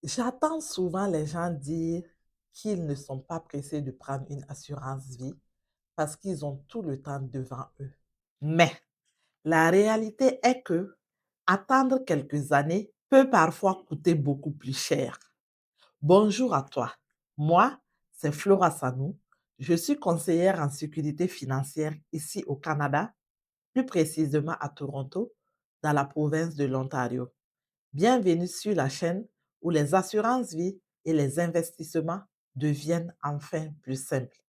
J'entends souvent les gens dire qu'ils ne sont pas pressés de prendre une assurance vie parce qu'ils ont tout le temps devant eux. Mais la réalité est que attendre quelques années peut parfois coûter beaucoup plus cher. Bonjour à toi. Moi, c'est Flora Sanou. Je suis conseillère en sécurité financière ici au Canada, plus précisément à Toronto, dans la province de l'Ontario. Bienvenue sur la chaîne où les assurances vie et les investissements deviennent enfin plus simples.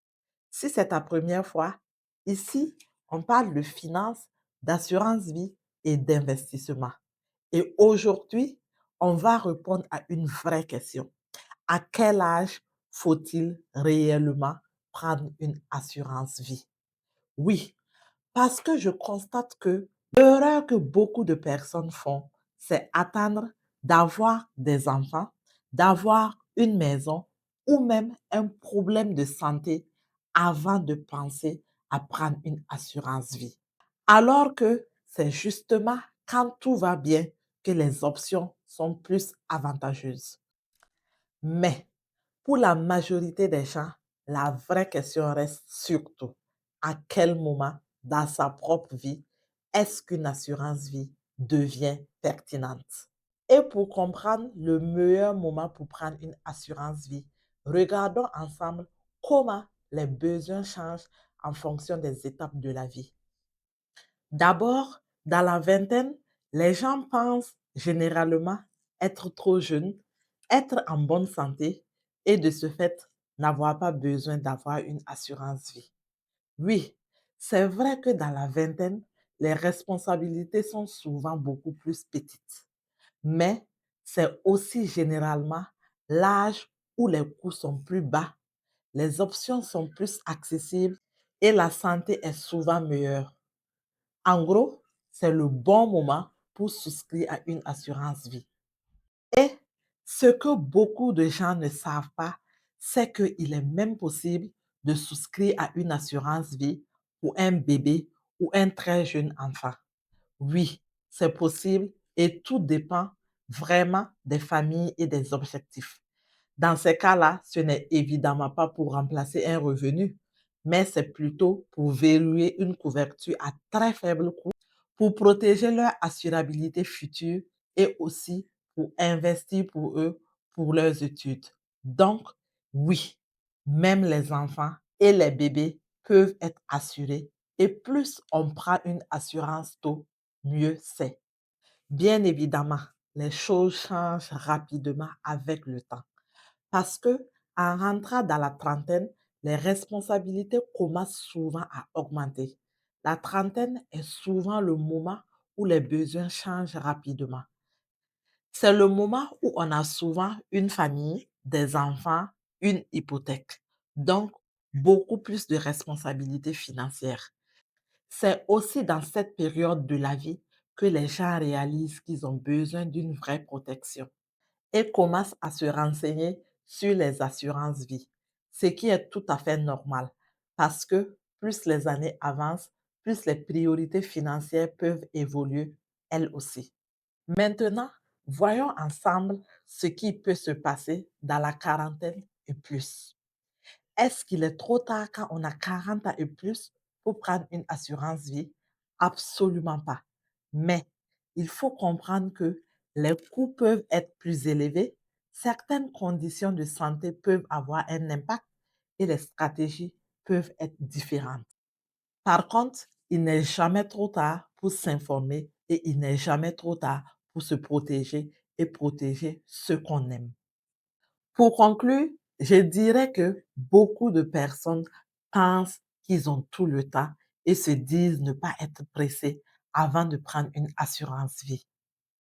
Si c'est ta première fois, ici, on parle de finances, d'assurance vie et d'investissement. Et aujourd'hui, on va répondre à une vraie question. À quel âge faut-il réellement prendre une assurance vie? Oui, parce que je constate que l'erreur que beaucoup de personnes font, c'est attendre d'avoir des enfants, d'avoir une maison ou même un problème de santé avant de penser à prendre une assurance vie. Alors que c'est justement quand tout va bien que les options sont plus avantageuses. Mais pour la majorité des gens, la vraie question reste surtout à quel moment dans sa propre vie est-ce qu'une assurance vie devient pertinente? Et pour comprendre le meilleur moment pour prendre une assurance vie, regardons ensemble comment les besoins changent en fonction des étapes de la vie. D'abord, dans la vingtaine, les gens pensent généralement être trop jeunes, être en bonne santé et de ce fait n'avoir pas besoin d'avoir une assurance vie. Oui, c'est vrai que dans la vingtaine, les responsabilités sont souvent beaucoup plus petites, mais c'est aussi généralement l'âge où les coûts sont plus bas, les options sont plus accessibles et la santé est souvent meilleure. En gros, c'est le bon moment pour souscrire à une assurance vie. Et ce que beaucoup de gens ne savent pas, c'est qu'il est même possible de souscrire à une assurance vie pour un bébé ou un très jeune enfant. Oui, c'est possible et tout dépend vraiment des familles et des objectifs. Dans ces cas-là, ce n'est évidemment pas pour remplacer un revenu, mais c'est plutôt pour verrouiller une couverture à très faible coût pour protéger leur assurabilité future et aussi pour investir pour eux, pour leurs études. Donc, oui, même les enfants et les bébés peuvent être assurés et plus on prend une assurance tôt, mieux c'est. Bien évidemment, les choses changent rapidement avec le temps parce que en rentrant dans la trentaine, les responsabilités commencent souvent à augmenter. La trentaine est souvent le moment où les besoins changent rapidement. C'est le moment où on a souvent une famille, des enfants, une hypothèque. Donc, beaucoup plus de responsabilités financières. C'est aussi dans cette période de la vie que les gens réalisent qu'ils ont besoin d'une vraie protection et commencent à se renseigner sur les assurances vie, ce qui est tout à fait normal parce que plus les années avancent, plus les priorités financières peuvent évoluer elles aussi. Maintenant, voyons ensemble ce qui peut se passer dans la quarantaine et plus. Est-ce qu'il est trop tard quand on a 40 ans et plus pour prendre une assurance vie? Absolument pas. Mais il faut comprendre que les coûts peuvent être plus élevés, certaines conditions de santé peuvent avoir un impact et les stratégies peuvent être différentes. Par contre, il n'est jamais trop tard pour s'informer et il n'est jamais trop tard pour se protéger et protéger ceux qu'on aime. Pour conclure, je dirais que beaucoup de personnes pensent qu'ils ont tout le temps et se disent ne pas être pressés avant de prendre une assurance vie,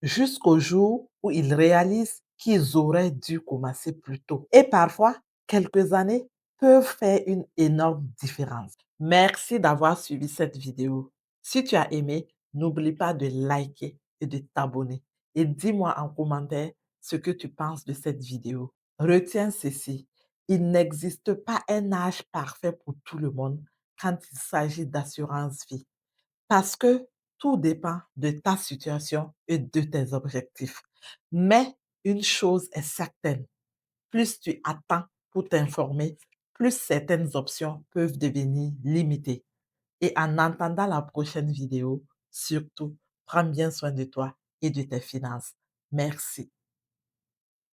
jusqu'au jour où ils réalisent qu'ils auraient dû commencer plus tôt. Et parfois, quelques années peuvent faire une énorme différence. Merci d'avoir suivi cette vidéo. Si tu as aimé, n'oublie pas de liker et de t'abonner. Et dis-moi en commentaire ce que tu penses de cette vidéo. Retiens ceci, il n'existe pas un âge parfait pour tout le monde quand il s'agit d'assurance vie parce que tout dépend de ta situation et de tes objectifs. Mais une chose est certaine, plus tu attends pour t'informer, plus certaines options peuvent devenir limitées. Et en attendant la prochaine vidéo, surtout, prends bien soin de toi et de tes finances. Merci.